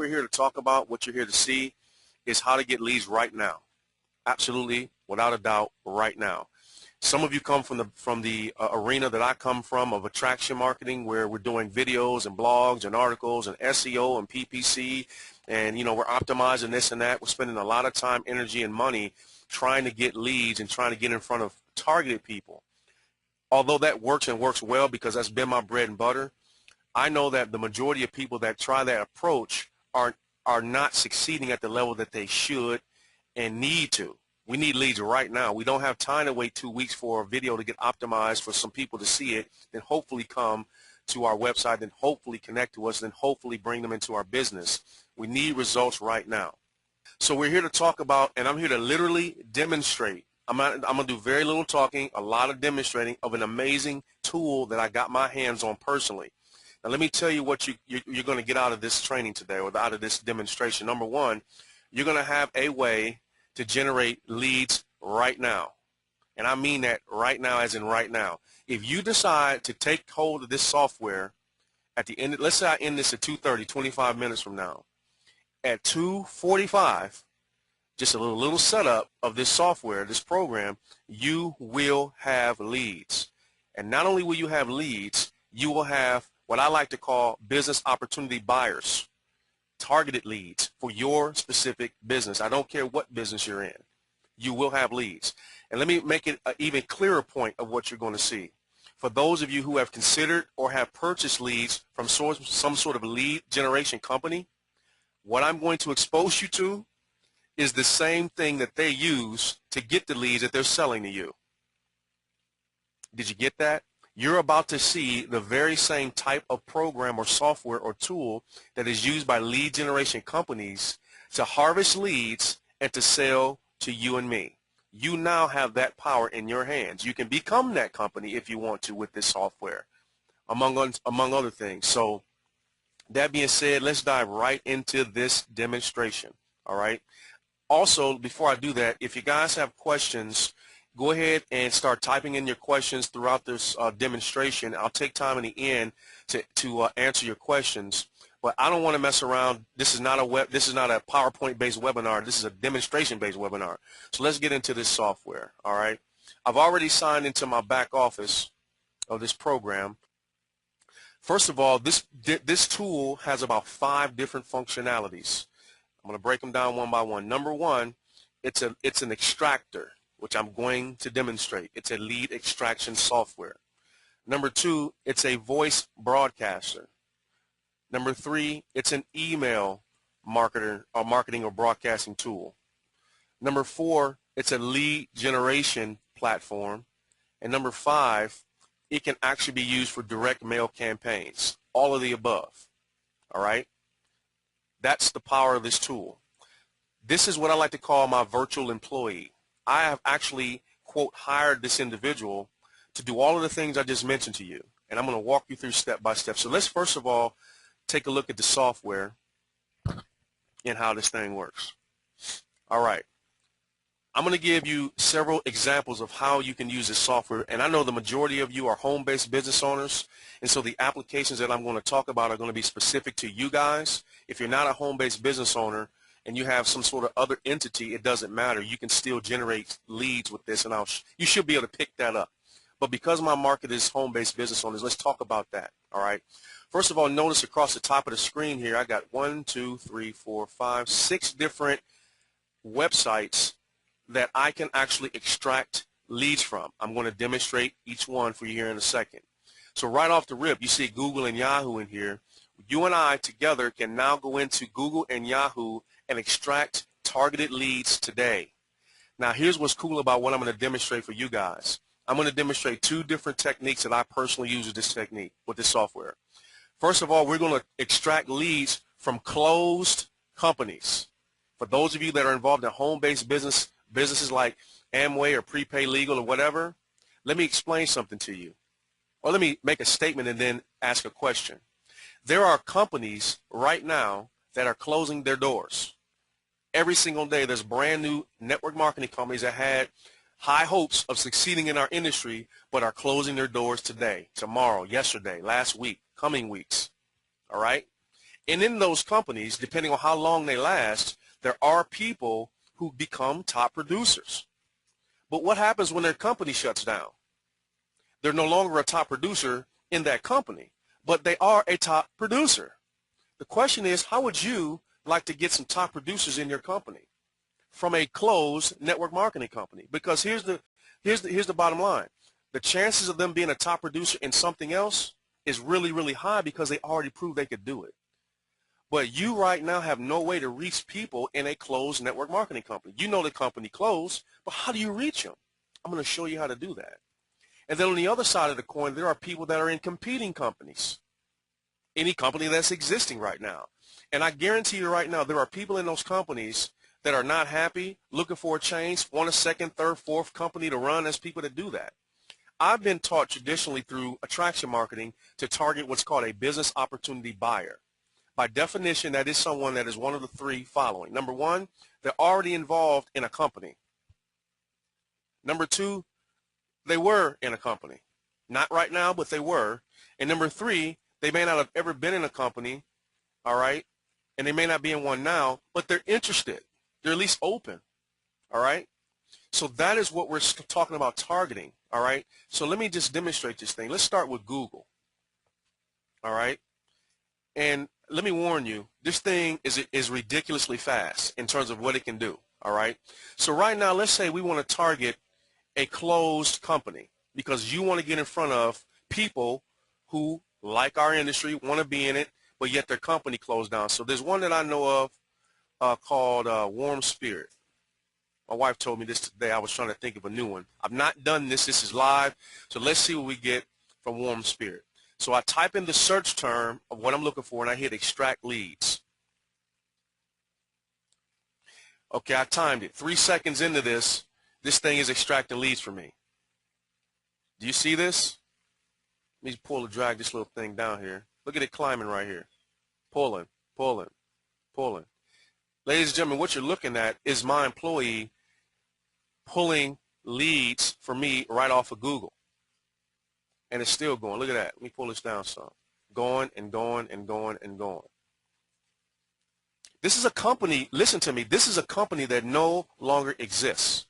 we're here to talk about, what you're here to see, is how to get leads right now. Absolutely, without a doubt, right now. Some of you come from the arena that I come from of attraction marketing, where we're doing videos and blogs and articles and SEO and PPC, and we're optimizing this and that. We're spending a lot of time, energy, and money trying to get leads and trying to get in front of targeted people. Although that works and works well because that's been my bread and butter, I know that the majority of people that try that approach are not succeeding at the level that they should and need to. We need leads right now. We don't have time to wait 2 weeks for a video to get optimized for some people to see it, then hopefully come to our website, then hopefully connect to us, then hopefully bring them into our business. We need results right now. So we're here to talk about, and I'm here to literally demonstrate. I'm going to do very little talking, a lot of demonstrating of an amazing tool that I got my hands on personally. Now let me tell you what you're going to get out of this training today, or out of this demonstration. Number one, you're going to have a way to generate leads right now. And I mean that right now as in right now. If you decide to take hold of this software at the end, let's say I end this at 2:30, 25 minutes from now. At 2:45, just a little setup of this software, this program, you will have leads. And not only will you have leads, you will have what I like to call business opportunity buyers. Targeted leads for your specific business. I don't care what business you're in. You will have leads. And let me make it an even clearer point of what you're going to see. For those of you who have considered or have purchased leads from some sort of lead generation company, what I'm going to expose you to is the same thing that they use to get the leads that they're selling to you. Did you get that? You're about to see the very same type of program or software or tool that is used by lead generation companies to harvest leads and to sell to you and me. You now have that power in your hands. You can become that company if you want to with this software, among other things. So that being said, let's dive right into this demonstration, all right? Also, before I do that, if you guys have questions, go ahead and start typing in your questions throughout this demonstration. I'll take time in the end to answer your questions, but I don't want to mess around. This is not a PowerPoint-based webinar. This is a demonstration-based webinar. So let's get into this software. All right. I've already signed into my back office of this program. First of all, this tool has about 5 different functionalities. I'm going to break them down one by one. Number one, it's an extractor, which I'm going to demonstrate. It's a lead extraction software. Number two, it's a voice broadcaster. Number three, it's an email marketing or broadcasting tool. Number four, it's a lead generation platform. And number 5, it can actually be used for direct mail campaigns. All of the above. All right? That's the power of this tool. This is what I like to call my virtual employee. I have actually, quote, hired this individual to do all of the things I just mentioned to you. And I'm going to walk you through step by step. So let's first of all take a look at the software and how this thing works. All right. I'm going to give you several examples of how you can use this software. And I know the majority of you are home-based business owners. And so the applications that I'm going to talk about are going to be specific to you guys. If you're not a home-based business owner, and you have some sort of other entity, it doesn't matter. You can still generate leads with this, and you should be able to pick that up. But because my market is home-based business owners, let's talk about that, all right? First of all, notice across the top of the screen here, I got 6 different websites that I can actually extract leads from. I'm going to demonstrate each one for you here in a second. So right off the rip, you see Google and Yahoo in here. You and I together can now go into Google and Yahoo and extract targeted leads today. Now here's what's cool about what I'm going to demonstrate for you guys. I'm going to demonstrate 2 different techniques that I personally use with this technique, with this software. First of all, we're going to extract leads from closed companies. For those of you that are involved in home-based businesses like Amway or Prepay Legal or whatever, let me explain something to you. Or let me make a statement and then ask a question. There are companies right now that are closing their doors. Every single day there's brand new network marketing companies that had high hopes of succeeding in our industry but are closing their doors today, tomorrow, yesterday, last week, coming weeks. All right? And in those companies, depending on how long they last, there are people who become top producers. But what happens when their company shuts down? They're no longer a top producer in that company, but they are a top producer. The question is, how would you like to get some top producers in your company from a closed network marketing company? Because here's the bottom line. The chances of them being a top producer in something else is really, really high because they already proved they could do it. But you right now have no way to reach people in a closed network marketing company. You know the company closed, but how do you reach them? I'm going to show you how to do that. And then on the other side of the coin, there are people that are in competing companies, any company that's existing right now. And I guarantee you right now, there are people in those companies that are not happy, looking for a change, want a second, third, fourth company to run. There's people that do that. I've been taught traditionally through attraction marketing to target what's called a business opportunity buyer. By definition, that is someone that is one of the three following. Number one, they're already involved in a company. Number two, they were in a company. Not right now, but they were. And number three, they may not have ever been in a company, all right? And they may not be in one now, but they're interested. They're at least open, all right? So that is what we're talking about targeting, all right? So let me just demonstrate this thing. Let's start with Google, all right? And let me warn you, this thing is ridiculously fast in terms of what it can do, all right? So right now, let's say we want to target a closed company because you want to get in front of people who, like our industry, want to be in it, but yet their company closed down. So there's one that I know of called Warm Spirit. My wife told me this today. I was trying to think of a new one. I've not done this. This is live. So let's see what we get from Warm Spirit. So I type in the search term of what I'm looking for, and I hit extract leads. Okay, I timed it. 3 seconds into this, this thing is extracting leads for me. Do you see this? Let me pull and drag this little thing down here. Look at it climbing right here. Pulling, pulling, pulling. Ladies and gentlemen, what you're looking at is my employee pulling leads for me right off of Google. And it's still going. Look at that. Let me pull this down some. Going and going and going and going. This is a company, listen to me, this is a company that no longer exists.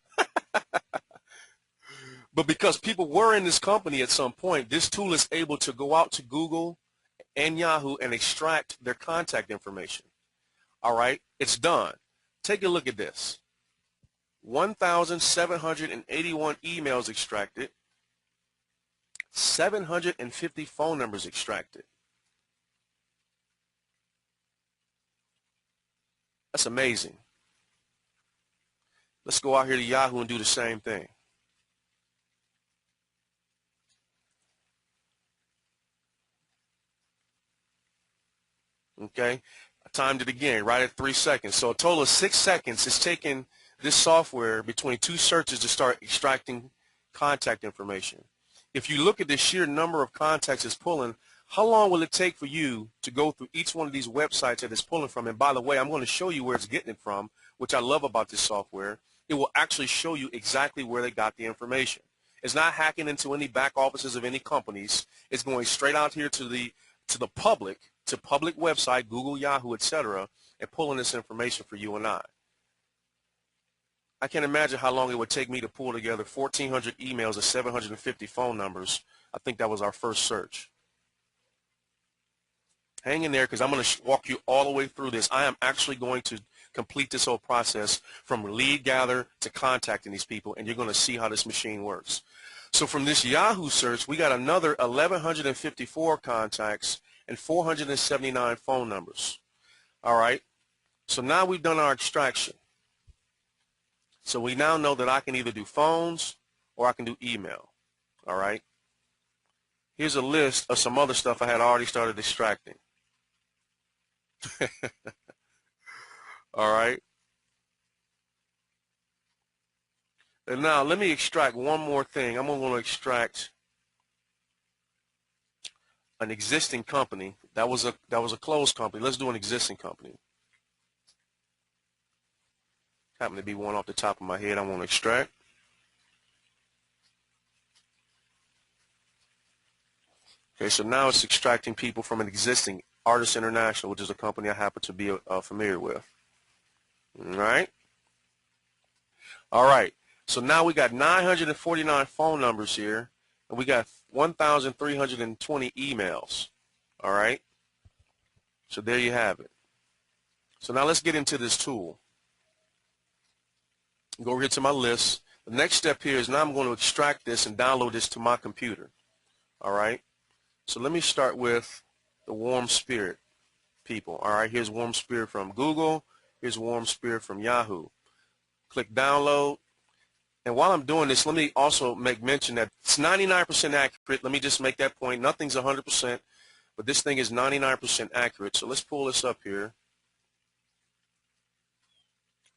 But because people were in this company at some point, this tool is able to go out to Google and Yahoo and extract their contact information. All right, it's done. Take a look at this. 1,781 emails extracted, 750 phone numbers extracted. That's amazing. Let's go out here to Yahoo and do the same thing. Okay, I timed it again right at 3 seconds. So a total of 6 seconds. It's taken this software between two searches to start extracting contact information. If you look at the sheer number of contacts it's pulling, how long will it take for you to go through each one of these websites that it's pulling from? And by the way, I'm going to show you where it's getting it from, which I love about this software. It will actually show you exactly where they got the information. It's not hacking into any back offices of any companies. It's going straight out here to the public, to public website, Google, Yahoo, etc., and pulling this information for you and I. I can't imagine how long it would take me to pull together 1,400 emails and 750 phone numbers. I think that was our first search. Hang in there because I'm going to walk you all the way through this. I am actually going to complete this whole process from lead gather to contacting these people, and you're going to see how this machine works. So from this Yahoo search, we got another 1,154 contacts and 479 phone numbers. All right. So now we've done our extraction. So we now know that I can either do phones or I can do email. All right. Here's a list of some other stuff I had already started extracting. All right. And now let me extract one more thing. I'm going to extract an existing company. That was a closed company. Let's do an existing company. Happen to be one off the top of my head I want to extract. Okay, so now it's extracting people from an existing Artists International, which is a company I happen to be familiar with. All right. All right. So now we got 949 phone numbers here, and we got 1,320 emails. All right. So there you have it. So now let's get into this tool. Go over here to my list. The next step here is now I'm going to extract this and download this to my computer. All right. So let me start with the Warm Spirit people. All right. Here's Warm Spirit from Google. Here's Warm Spirit from Yahoo. Click download. And while I'm doing this, let me also make mention that it's 99% accurate. Let me just make that point. Nothing's 100%, but this thing is 99% accurate. So let's pull this up here.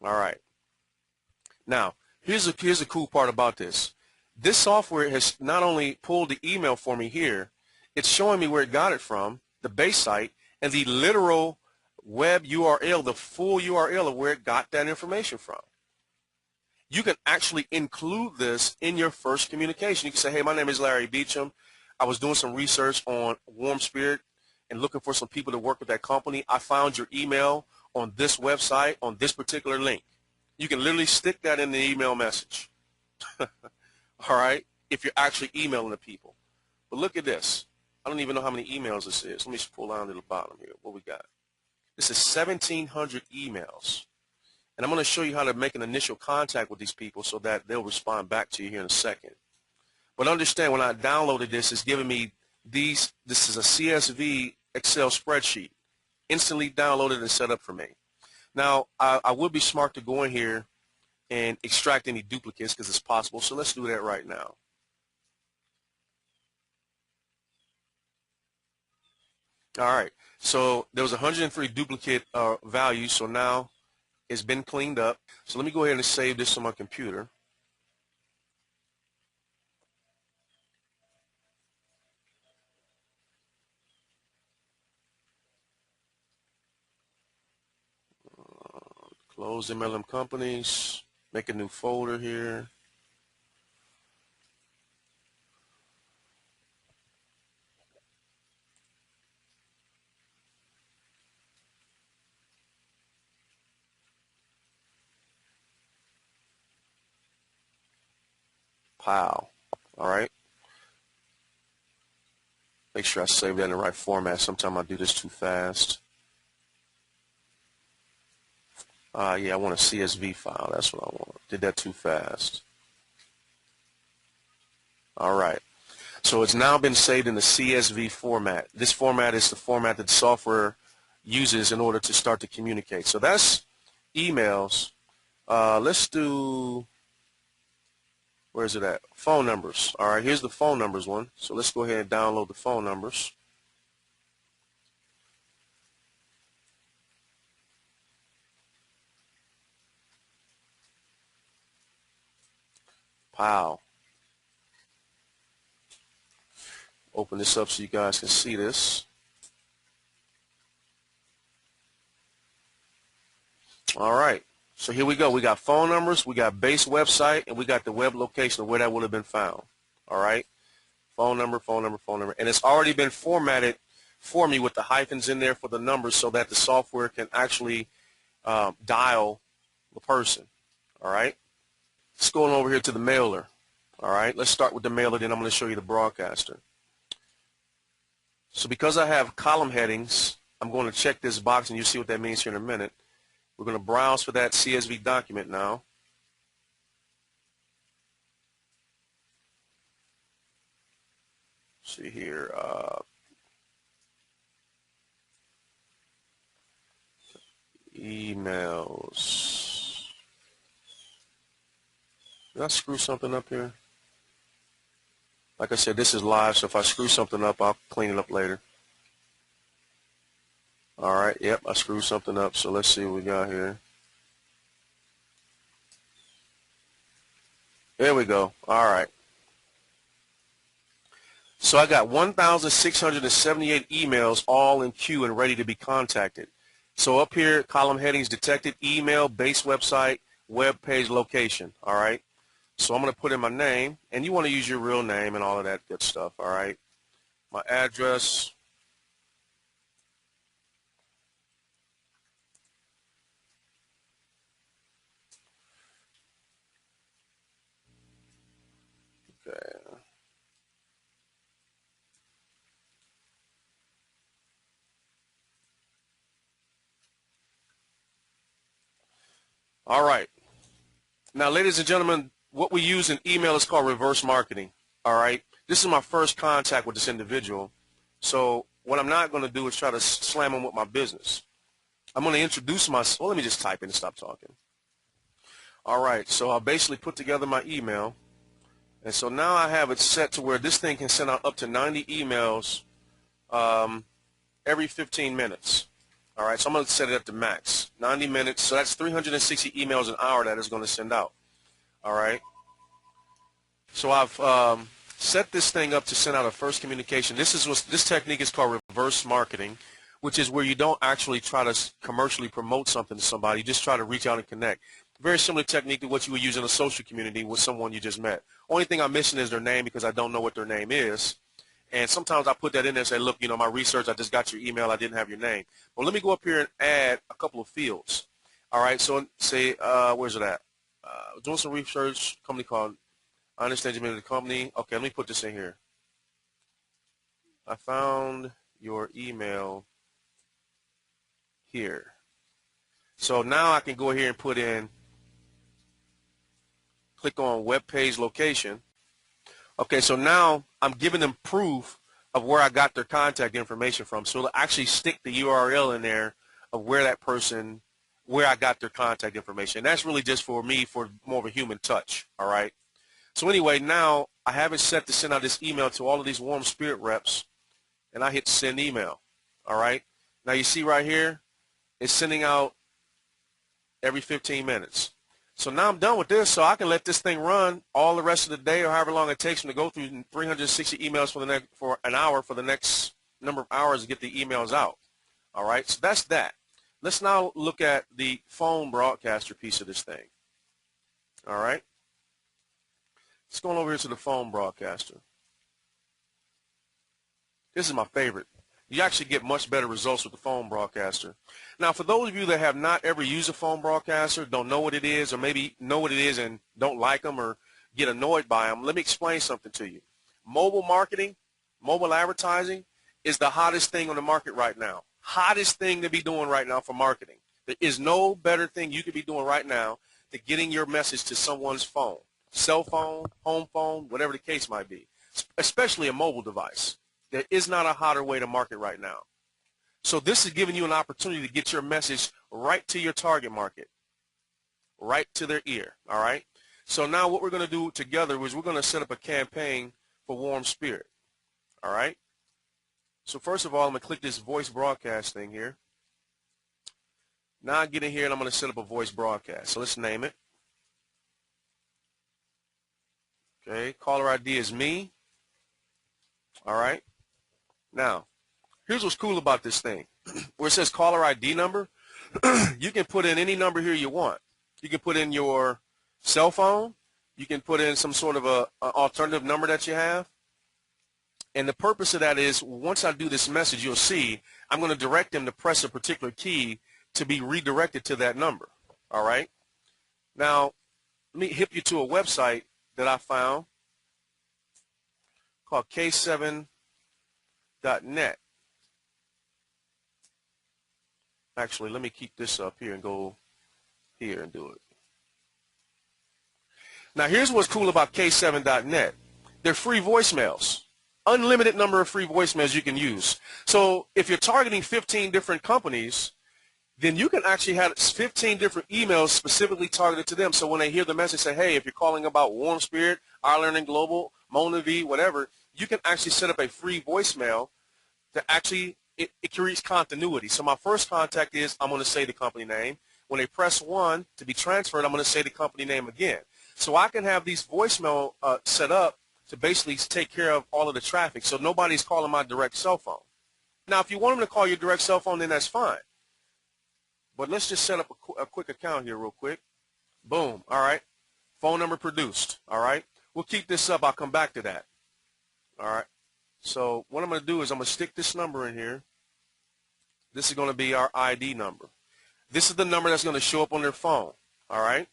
All right. Now, here's the cool part about this. This software has not only pulled the email for me here, it's showing me where it got it from, the base site, and the literal web URL, the full URL of where it got that information from. You can actually include this in your first communication. You can say, hey, my name is Larry Beecham. I was doing some research on Warm Spirit and looking for some people to work with that company. I found your email on this website on this particular link. You can literally stick that in the email message. All right, if you're actually emailing the people. But look at this. I don't even know how many emails this is. Let me just pull down to the bottom here. What we got? This is 1,700 emails. And I'm going to show you how to make an initial contact with these people so that they'll respond back to you here in a second. But understand, when I downloaded this, it's giving me these. This is a CSV Excel spreadsheet, instantly downloaded and set up for me. Now, I would be smart to go in here and extract any duplicates because it's possible. So let's do that right now. All right. So there was 103 duplicate values. So now it's been cleaned up. So let me go ahead and save this on my computer. Close MLM companies. Make a new folder here. Pow. All right. Make sure I save that in the right format. Sometimes I do this too fast. Yeah, I want a CSV file. That's what I want. Did that too fast. All right. So it's now been saved in the CSV format. This format is the format that the software uses in order to start to communicate. So that's emails. Let's do, where is it at? Phone numbers. All right, here's the phone numbers one. So let's go ahead and download the phone numbers. Pow. Open this up so you guys can see this. All right. So here we go. We got phone numbers, we got base website, and we got the web location of where that would have been found. All right. Phone number, phone number, phone number. And it's already been formatted for me with the hyphens in there for the numbers so that the software can actually dial the person. All right. Let's go on over here to the mailer. All right. Let's start with the mailer, then I'm going to show you the broadcaster. So because I have column headings, I'm going to check this box, and you'll see what that means here in a minute. We're going to browse for that CSV document now. See here. Emails. Did I screw something up here? Like I said, this is live, so if I screw something up, I'll clean it up later. All right, yep, I screwed something up, so let's see what we got here. There we go. All right. So I got 1,678 emails all in queue and ready to be contacted. So up here, column headings detected, email, base website, web page, location. All right. So I'm going to put in my name, and you want to use your real name and all of that good stuff. All right. My address. All right. Now, ladies and gentlemen, what we use in email is called reverse marketing. All right. This is my first contact with this individual. So what I'm not going to do is try to slam him with my business. I'm going to introduce myself. Well, let me just type in and stop talking. All right. So I'll basically put together my email. And so now I have it set to where this thing can send out up to 90 emails every 15 minutes. All right, so I'm going to set it up to max, 90 minutes. So that's 360 emails an hour that it's going to send out. All right. So I've set this thing up to send out a first communication. This technique is called reverse marketing, which is where you don't actually try to commercially promote something to somebody. You just try to reach out and connect. Very similar technique to what you would use in a social community with someone you just met. Only thing I'm missing is their name because I don't know what their name is. And sometimes I put that in there and say, look, my research, I just got your email, I didn't have your name. Well, let me go up here and add a couple of fields. All right, so say, where's it at? Doing some research, company called, I understand you made the company. Okay, let me put this in here. I found your email here. So now I can go here and put in, click on web page location. Okay, so now I'm giving them proof of where I got their contact information from. So it'll actually stick the URL in there of where that person, where I got their contact information. And that's really just for me for more of a human touch, all right? So anyway, now I have it set to send out this email to all of these Warm Spirit reps, and I hit send email, all right? Now you see right here, it's sending out every 15 minutes. So now I'm done with this, so I can let this thing run all the rest of the day or however long it takes me to go through 360 emails for an hour for the next number of hours to get the emails out. All right, so that's that. Let's now look at the phone broadcaster piece of this thing. All right, let's go on over here to the phone broadcaster. This is my favorite. You actually get much better results with the phone broadcaster. Now, for those of you that have not ever used a phone broadcaster, don't know what it is, or maybe know what it is and don't like them or get annoyed by them, let me explain something to you. Mobile marketing, mobile advertising is the hottest thing on the market right now. Hottest thing to be doing right now for marketing. There is no better thing you could be doing right now than getting your message to someone's phone, cell phone, home phone, whatever the case might be, especially a mobile device. There is not a hotter way to market right now. So this is giving you an opportunity to get your message right to your target market, right to their ear, all right? So now what we're going to do together is we're going to set up a campaign for Warm Spirit, all right? So first of all, I'm going to click this voice broadcast thing here. Now I get in here and I'm going to set up a voice broadcast. So let's name it. Okay, caller ID is me, all right? Now, here's what's cool about this thing. Where it says caller ID number, you can put in any number here you want. You can put in your cell phone. You can put in some sort of a alternative number that you have. And the purpose of that is once I do this message, you'll see I'm going to direct them to press a particular key to be redirected to that number. All right? Now, let me hip you to a website that I found called K7.net. Actually, let me keep this up here and go here and do it. Now, here's what's cool about K7.net. They're free voicemails. Unlimited number of free voicemails you can use. So if you're targeting 15 different companies, then you can actually have 15 different emails specifically targeted to them. So when they hear the message, say, hey, if you're calling about Warm Spirit, iLearning Global, Mona V, whatever, you can actually set up a free voicemail to actually, it creates continuity. So my first contact is I'm going to say the company name. When they press 1 to be transferred, I'm going to say the company name again. So I can have these voicemail set up to basically take care of all of the traffic so nobody's calling my direct cell phone. Now, if you want them to call your direct cell phone, then that's fine. But let's just set up a quick account here real quick. Boom. All right. Phone number produced. All right. We'll keep this up. I'll come back to that. All right. So what I'm going to do is I'm going to stick this number in here. This is going to be our ID number. This is the number that's going to show up on their phone. All right.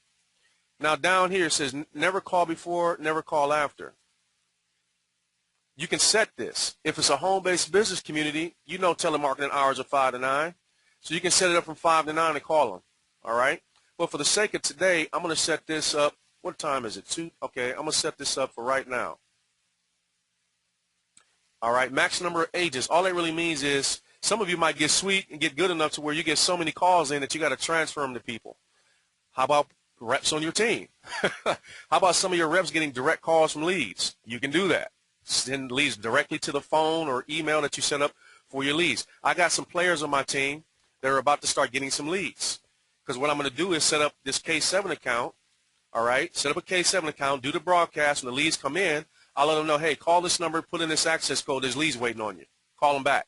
Now down here it says never call before, never call after. You can set this. If it's a home-based business community, telemarketing hours are 5 to 9. So you can set it up from 5 to 9 and call them. All right. Well, for the sake of today, I'm going to set this up. What time is it? 2? Okay, I'm going to set this up for right now. All right, max number of agents. All that really means is some of you might get sweet and get good enough to where you get so many calls in that you got to transfer them to people. How about reps on your team? How about some of your reps getting direct calls from leads? You can do that. Send leads directly to the phone or email that you set up for your leads. I got some players on my team that are about to start getting some leads, because what I'm going to do is set up this K7 account. All right, set up a K7 account, do the broadcast. When the leads come in, I'll let them know, hey, call this number, put in this access code. There's leads waiting on you. Call them back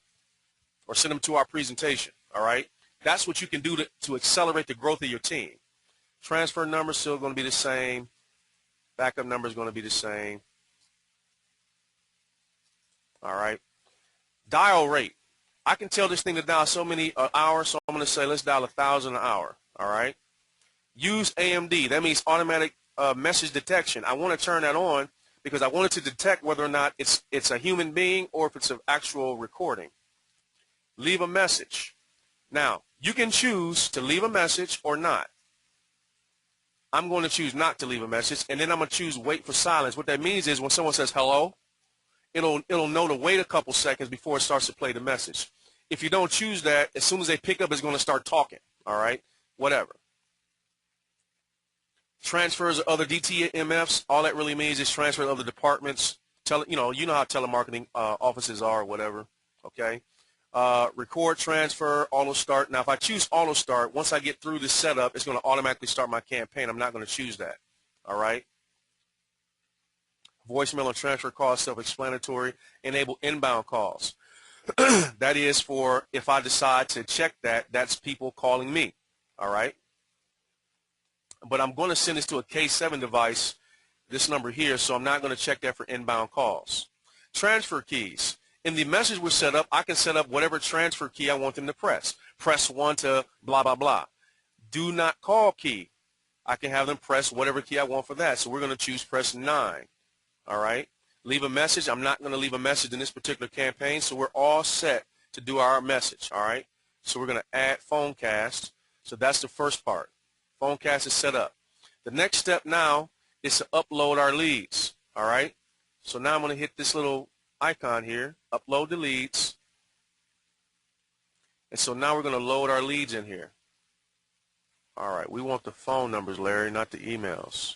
or send them to our presentation. All right, that's what you can do to accelerate the growth of your team. Transfer number is still going to be the same. Backup number is going to be the same. All right. Dial rate. I can tell this thing to dial so many an hour, so I'm going to say let's dial 1,000 an hour. All right. Use AMD. That means automatic message detection. I want to turn that on because I want it to detect whether or not it's a human being or if it's an actual recording. Leave a message. Now, you can choose to leave a message or not. I'm going to choose not to leave a message, and then I'm going to choose wait for silence. What that means is when someone says hello, it'll know to wait a couple seconds before it starts to play the message. If you don't choose that, as soon as they pick up, it's going to start talking. All right? Whatever. Transfers of other DTMFs, all that really means is transfer to other departments. You know how telemarketing offices are or whatever. Okay? Record, transfer, auto start. Now, if I choose auto start, once I get through this setup, it's going to automatically start my campaign. I'm not going to choose that. All right? Voicemail and transfer calls, self-explanatory. Enable inbound calls. That is for if I decide to check that, that's people calling me. All right? But I'm going to send this to a K7 device, this number here, so I'm not going to check that for inbound calls. Transfer keys. In the message we're set up, I can set up whatever transfer key I want them to press. Press 1 to blah, blah, blah. Do not call key. I can have them press whatever key I want for that. So we're going to choose press 9. All right? Leave a message. I'm not going to leave a message in this particular campaign, so we're all set to do our message. All right? So we're going to add Phonecast. So that's the first part. Phonecast is set up. The next step now is to upload our leads. All right? So now I'm going to hit this little icon here, upload the leads. And so now we're going to load our leads in here. All right, we want the phone numbers, Larry, not the emails.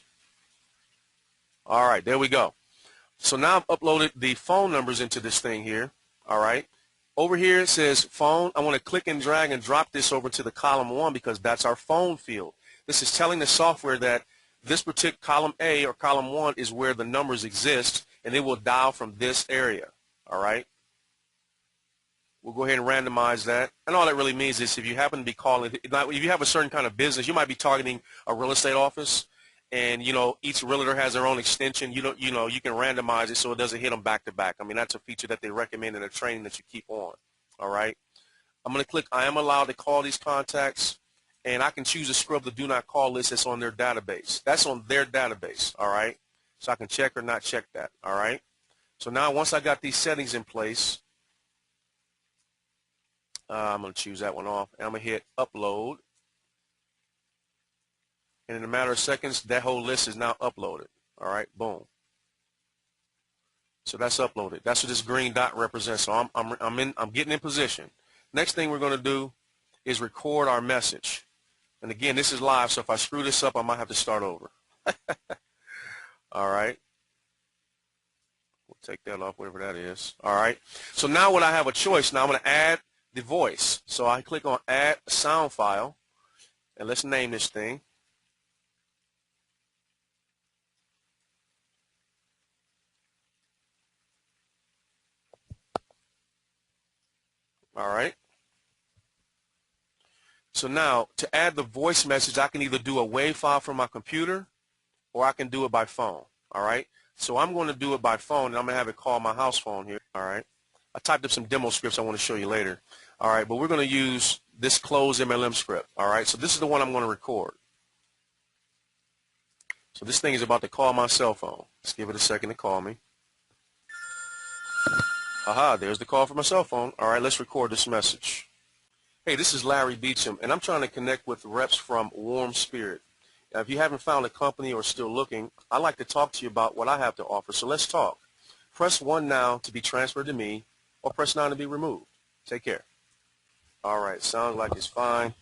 All right, there we go. So now I've uploaded the phone numbers into this thing here. All right. Over here it says phone. I want to click and drag and drop this over to the column 1 because that's our phone field. This is telling the software that this particular column A or column 1 is where the numbers exist, and it will dial from this area. All right. We'll go ahead and randomize that. And all that really means is if you happen to be calling, if you have a certain kind of business, you might be targeting a real estate office, and each realtor has their own extension. You can randomize it so it doesn't hit them back to back. I mean, that's a feature that they recommend in the training that you keep on. All right. I'm going to click I am allowed to call these contacts, and I can choose to scrub the do not call list that's on their database. That's on their database. All right. So I can check or not check that. All right. So now once I got these settings in place, I'm going to choose that one off, and I'm going to hit upload. And in a matter of seconds, that whole list is now uploaded. All right, boom. So that's uploaded. That's what this green dot represents. So I'm getting in position. Next thing we're going to do is record our message. And again, this is live, so if I screw this up, I might have to start over. All right. We'll take that off, whatever that is. All right. So now what I have a choice. Now I'm going to add the voice. So I click on add a sound file, and let's name this thing. All right. So now to add the voice message, I can either do a WAV file from my computer or I can do it by phone. All right. So I'm going to do it by phone, and I'm going to have it call my house phone here. All right. I typed up some demo scripts I want to show you later. All right. But we're going to use this close MLM script. All right. So this is the one I'm going to record. So this thing is about to call my cell phone. Let's give it a second to call me. Aha, there's the call from my cell phone. All right, let's record this message. Hey, this is Larry Beecham, and I'm trying to connect with reps from Warm Spirit. Now, if you haven't found a company or still looking, I'd like to talk to you about what I have to offer. So let's talk. Press 1 now to be transferred to me, or press 9 to be removed. Take care. All right, sounds like it's fine.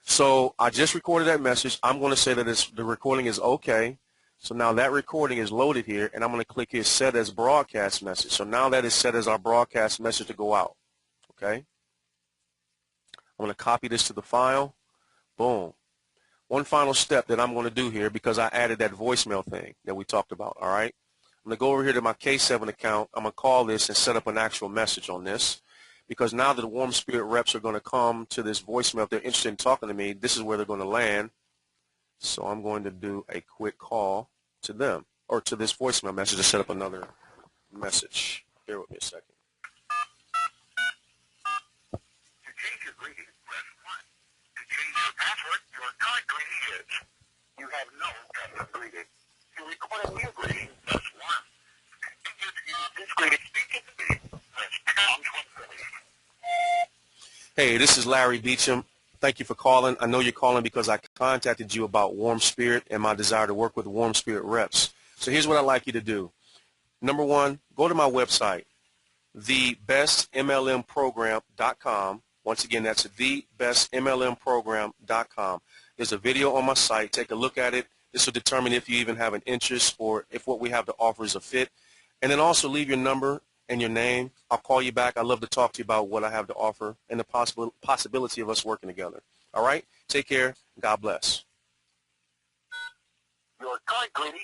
So I just recorded that message. I'm going to say that the recording is okay. So now that recording is loaded here, and I'm going to click here, set as broadcast message. So now that is set as our broadcast message to go out. Okay. I'm going to copy this to the file. Boom. One final step that I'm going to do here, because I added that voicemail thing that we talked about, all right? I'm going to go over here to my K7 account. I'm going to call this and set up an actual message on this, because now that the Warm Spirit reps are going to come to this voicemail, if they're interested in talking to me, this is where they're going to land. So I'm going to do a quick call to them, or to this voicemail message to set up another message. Bear with me a second. Password, your current greeting is, you have no custom greeting. To record a new greeting, press 1. Continue to use this greeting speaking to me, press pound 20. Hey, this is Larry Beecham. Thank you for calling. I know you're calling because I contacted you about Warm Spirit and my desire to work with Warm Spirit reps. So here's what I'd like you to do. Number 1, go to my website, thebestmlmprogram.com. Once again, that's thebestmlmprogram.com. There's a video on my site. Take a look at it. This will determine if you even have an interest or if what we have to offer is a fit. And then also leave your number and your name. I'll call you back. I'd love to talk to you about what I have to offer and the possibility of us working together. All right? Take care. God bless. Your current greeting,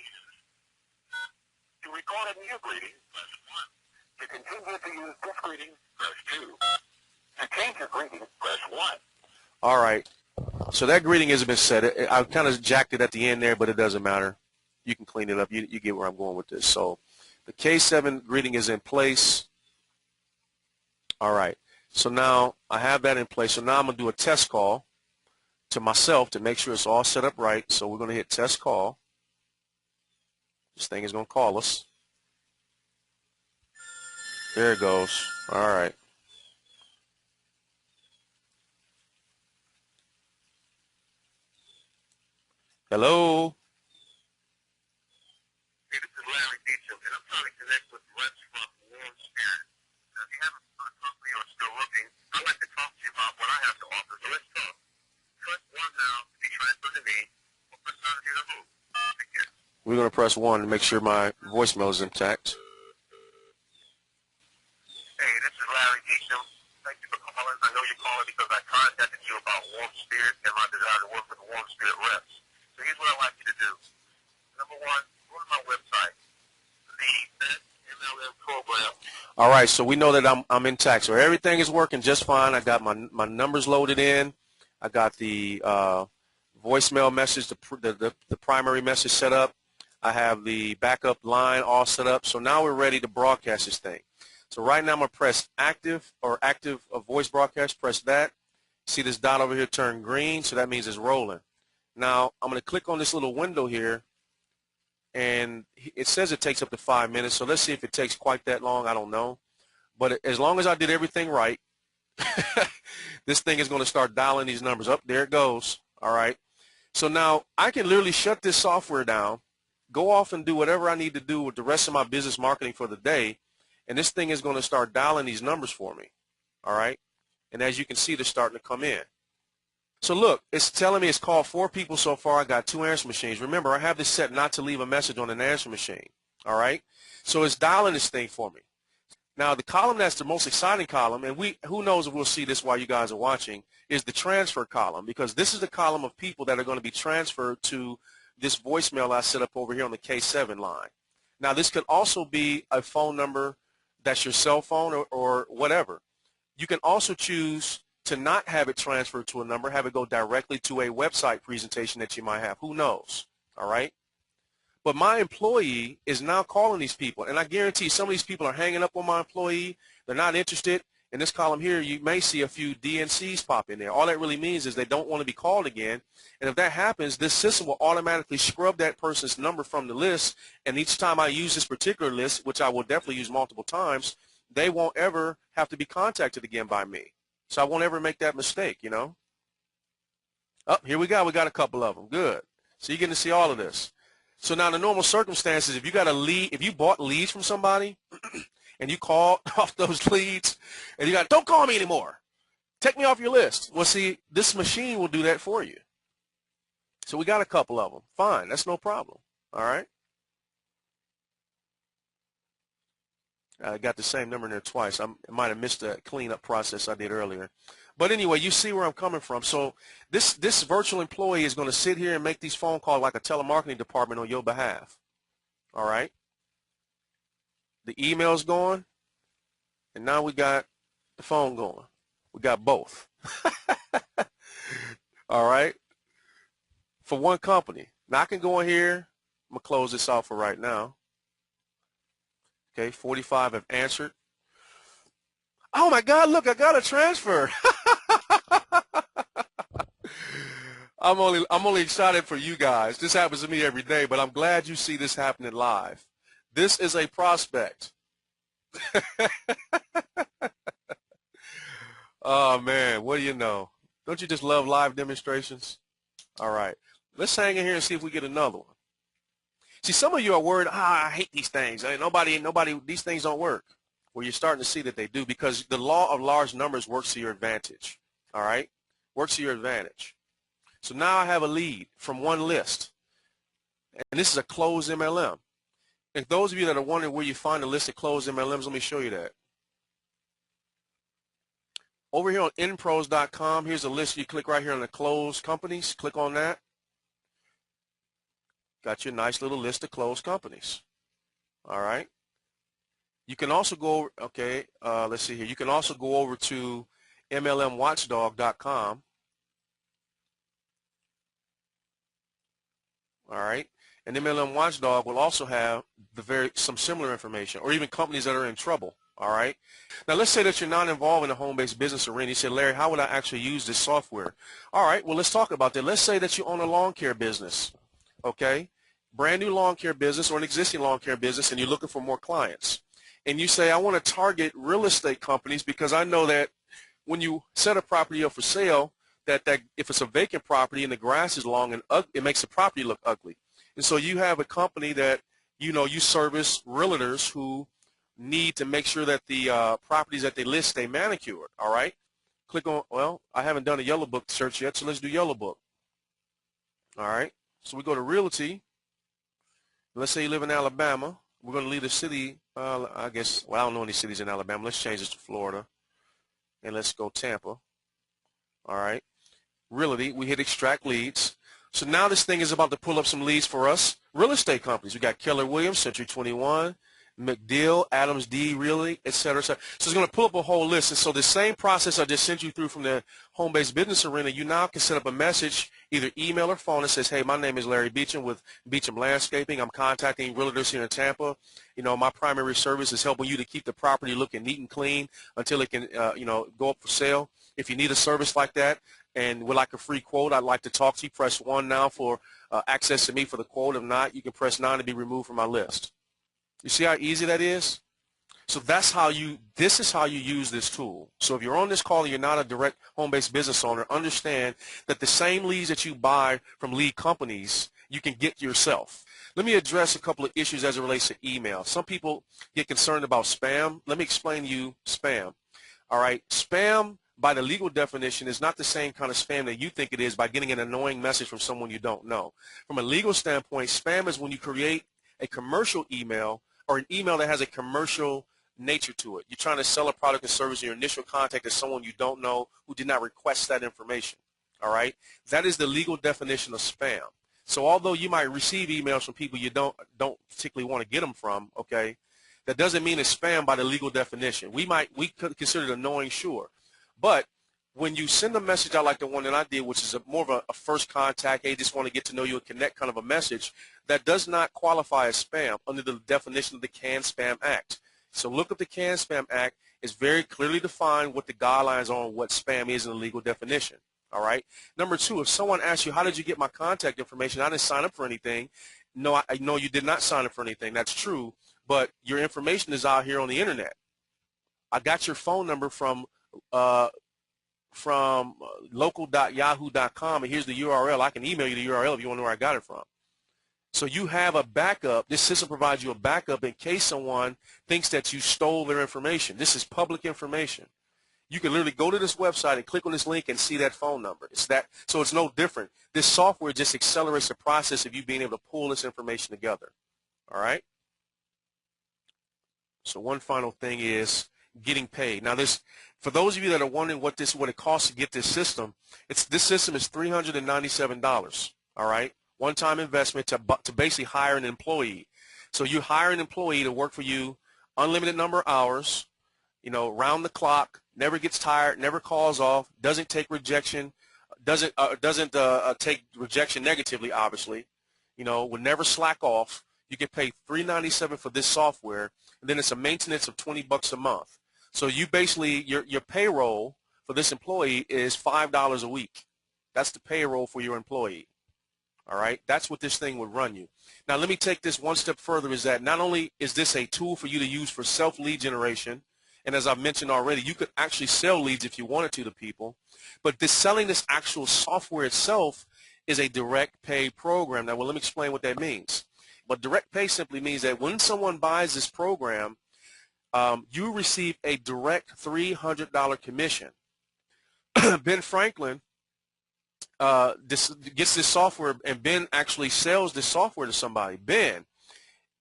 to record a new greeting, press 1. To continue to use this greeting, press 2. To change your greeting, press 1. All right. So that greeting hasn't been set. I kind of jacked it at the end there, but it doesn't matter. You can clean it up. You get where I'm going with this. So the K7 greeting is in place. All right. So now I have that in place. So now I'm going to do a test call to myself to make sure it's all set up right. So we're going to hit test call. This thing is going to call us. There it goes. All right. Hello? Hey, this is Larry Beecham, and I'm trying to connect with reps from Warm Spirit. Now, if you haven't found a company or still looking, I'd like to talk to you about what I have to offer. So let's talk. Press 1 now to be transferred to me, or press 9 to be removed. Again. We're going to press 1 to make sure my voicemail is intact. Hey, this is Larry Beecham. Thank you for calling. I know you're calling because I contacted you about Warm Spirit and my desire to work with Warm Spirit reps. So here's what I'd like you to do. Number 1, go to my website, thebestmlmprogram. All right, so we know that I'm intact. So everything is working just fine. I got my numbers loaded in. I got the voicemail message, the primary message set up. I have the backup line all set up. So now we're ready to broadcast this thing. So right now I'm going to press active voice broadcast. Press that. See this dot over here turn green, so that means it's rolling. Now I'm going to click on this little window here, and it says it takes up to 5 minutes. So let's see if it takes quite that long. I don't know. But as long as I did everything right, this thing is going to start dialing these numbers up. There it goes. All right. So now I can literally shut this software down, go off and do whatever I need to do with the rest of my business marketing for the day, and this thing is going to start dialing these numbers for me. All right. And as you can see, they're starting to come in. So look, it's telling me it's called 4 people so far. I got 2 answer machines. Remember, I have this set not to leave a message on an answer machine. All right. So it's dialing this thing for me. Now, the column that's the most exciting column, and who knows if we'll see this while you guys are watching, is the transfer column, because this is the column of people that are going to be transferred to this voicemail I set up over here on the K7 line. Now, this could also be a phone number that's your cell phone or whatever. You can also choose to not have it transferred to a number, have it go directly to a website presentation that you might have. Who knows? All right? But my employee is now calling these people, and I guarantee some of these people are hanging up on my employee. They're not interested. In this column here, you may see a few DNCs pop in there. All that really means is they don't want to be called again. And if that happens, this system will automatically scrub that person's number from the list, and each time I use this particular list, which I will definitely use multiple times, they won't ever have to be contacted again by me. So I won't ever make that mistake, you know. Oh, here we go. We got a couple of them. Good. So you're getting to see all of this. So now in the normal circumstances, if you got a lead, if you bought leads from somebody and you called off those leads and you got, don't call me anymore. Take me off your list. Well, see, this machine will do that for you. So we got a couple of them. Fine. That's no problem. All right. I got the same number in there twice. I might have missed the cleanup process I did earlier. But anyway, you see where I'm coming from. So this virtual employee is going to sit here and make these phone calls like a telemarketing department on your behalf. All right. The email's going, and now we got the phone going. We got both. All right. For one company. Now I can go in here. I'm going to close this out for right now. Okay, 45 have answered. Oh my God, look, I got a transfer. I'm only excited for you guys. This happens to me every day, but I'm glad you see this happening live. This is a prospect. Oh man, what do you know? Don't you just love live demonstrations? All right, let's hang in here and see if we get another one. See, some of you are worried, I hate these things. Nobody, these things don't work. Well, you're starting to see that they do because the law of large numbers works to your advantage. All right? Works to your advantage. So now I have a lead from one list. And this is a closed MLM. And those of you that are wondering where you find a list of closed MLMs, let me show you that. Over here on npros.com, here's a list. You click right here on the closed companies. Click on that. Got your nice little list of closed companies. All right. You can also go, okay, let's see here. You can also go over to mlmwatchdog.com. All right. And MLM Watchdog will also have some similar information, or even companies that are in trouble. All right. Now, let's say that you're not involved in a home-based business arena. You say, Larry, how would I actually use this software? All right. Well, let's talk about that. Let's say that you own a lawn care business. Okay. Brand new lawn care business or an existing lawn care business, and you're looking for more clients. And you say, I want to target real estate companies because I know that when you set a property up for sale, that if it's a vacant property and the grass is long and ugly, it makes the property look ugly. And so you have a company that, you service realtors who need to make sure that the properties that they list stay manicured. All right. Click on, well, I haven't done a Yellow Book search yet, so let's do Yellow Book. All right. So we go to Realty. Let's say you live in Alabama. We're going to leave the city, I guess, well, I don't know any cities in Alabama. Let's change this to Florida. And let's go Tampa. All right. Realty, we hit extract leads. So now this thing is about to pull up some leads for us. Real estate companies. We got Keller Williams, Century 21, McDill, Adams D, Realty, et cetera, et cetera. So it's going to pull up a whole list. And so the same process I just sent you through from the home-based business arena, you now can set up a message, either email or phone, that says, hey, my name is Larry Beecham with Beecham Landscaping. I'm contacting realtors here in Tampa. My primary service is helping you to keep the property looking neat and clean until it can, go up for sale. If you need a service like that and would like a free quote, I'd like to talk to you. Press 1 now for access to me for the quote. If not, you can press 9 to be removed from my list. You see how easy that is? So this is how you use this tool. So if you're on this call and you're not a direct home-based business owner, understand that the same leads that you buy from lead companies, you can get yourself. Let me address a couple of issues as it relates to email. Some people get concerned about spam. Let me explain to you spam. All right, spam by the legal definition is not the same kind of spam that you think it is by getting an annoying message from someone you don't know. From a legal standpoint, spam is when you create a commercial email or an email that has a commercial nature to it. You're trying to sell a product or service, and your initial contact is someone you don't know who did not request that information. All right? That is the legal definition of spam. So although you might receive emails from people you don't particularly want to get them from, okay, that doesn't mean it's spam by the legal definition. We could consider it annoying, sure. But when you send a message out like the one that I did, which is more of a first contact, hey, just want to get to know you and connect kind of a message, that does not qualify as spam under the definition of the CAN-SPAM Act. So look up the CAN-SPAM Act. It's very clearly defined what the guidelines are on what spam is in the legal definition. All right. Number 2, if someone asks you, how did you get my contact information? I didn't sign up for anything. No, I know you did not sign up for anything. That's true. But your information is out here on the internet. I got your phone number from from local.yahoo.com, and here's the URL. I can email you the URL if you want to know where I got it from. So you have a backup. This system provides you a backup in case someone thinks that you stole their information. This is public information. You can literally go to this website and click on this link and see that phone number. So it's no different. This software just accelerates the process of you being able to pull this information together. All right? So one final thing is getting paid. Now, for those of you that are wondering what it costs to get this system, this system is $397. All right? One-time investment to basically hire an employee. So you hire an employee to work for you, unlimited number of hours, round the clock, never gets tired, never calls off, doesn't take rejection, doesn't take rejection negatively, obviously, would never slack off. You get paid $397 for this software, and then it's a maintenance of $20 a month. So you basically, your payroll for this employee is $5 a week. That's the payroll for your employee. All right, that's what this thing would run you. Now, let me take this one step further, is that not only is this a tool for you to use for self-lead generation, and as I've mentioned already, you could actually sell leads if you wanted to people, but selling this actual software itself is a direct pay program. Now, well, let me explain what that means. But direct pay simply means that when someone buys this program, you receive a direct $300 commission. Ben Franklin gets this software, and Ben actually sells this software to somebody. Ben,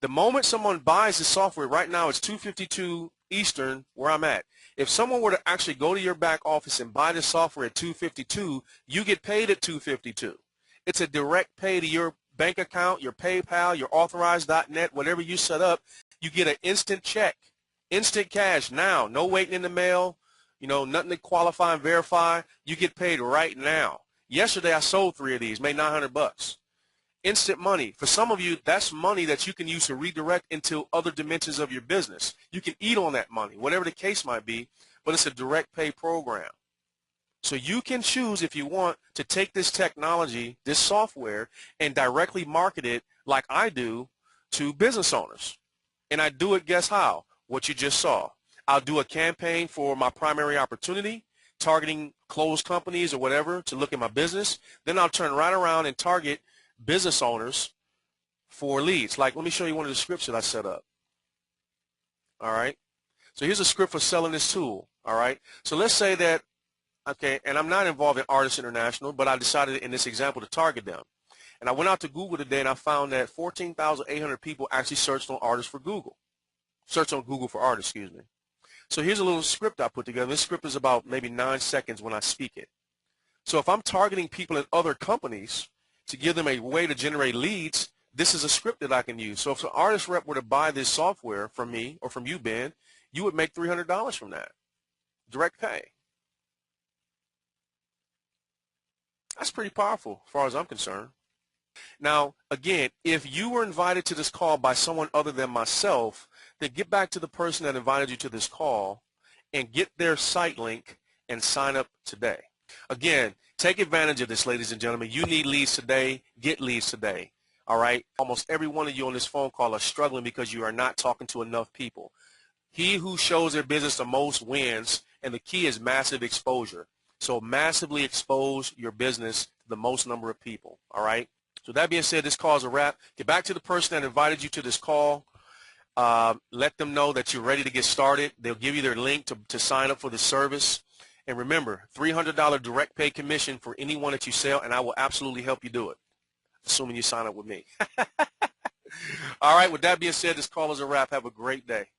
the moment someone buys this software, right now it's 2:52 Eastern where I'm at. If someone were to actually go to your back office and buy this software at 2:52, you get paid at 2:52. It's a direct pay to your bank account, your PayPal, your authorized.net, whatever you set up. You get an instant check, instant cash now, no waiting in the mail, nothing to qualify and verify. You get paid right now. Yesterday I sold 3 of these, made $900. Instant money. For some of you, that's money that you can use to redirect into other dimensions of your business. You can eat on that money, whatever the case might be, but it's a direct pay program. So you can choose, if you want, to take this technology, this software, and directly market it like I do to business owners. And I do it, guess how? What you just saw. I'll do a campaign for my primary opportunity, targeting closed companies or whatever to look at my business. Then I'll turn right around and target business owners for leads. Like, let me show you one of the scripts that I set up. All right. So here's a script for selling this tool. All right. So let's say that, okay, and I'm not involved in Artists International, but I decided in this example to target them. And I went out to Google today, and I found that 14,800 people actually searched on artists for Google. Searched on Google for artists, excuse me. So here's a little script I put together. This script is about maybe 9 seconds when I speak it. So if I'm targeting people in other companies to give them a way to generate leads, this is a script that I can use. So if an artist rep were to buy this software from me or from you, Ben, you would make $300 from that. Direct pay. That's pretty powerful as far as I'm concerned. Now, again, if you were invited to this call by someone other than myself, then get back to the person that invited you to this call and get their site link and sign up today. Again, take advantage of this, ladies and gentlemen. You need leads today. Get leads today. All right? Almost every one of you on this phone call are struggling because you are not talking to enough people. He who shows their business the most wins, and the key is massive exposure. So massively expose your business to the most number of people. All right? So that being said, this call is a wrap. Get back to the person that invited you to this call. Let them know that you're ready to get started. They'll give you their link to sign up for the service. And remember, $300 direct pay commission for anyone that you sell, and I will absolutely help you do it, assuming you sign up with me. All right, with that being said, this call is a wrap. Have a great day.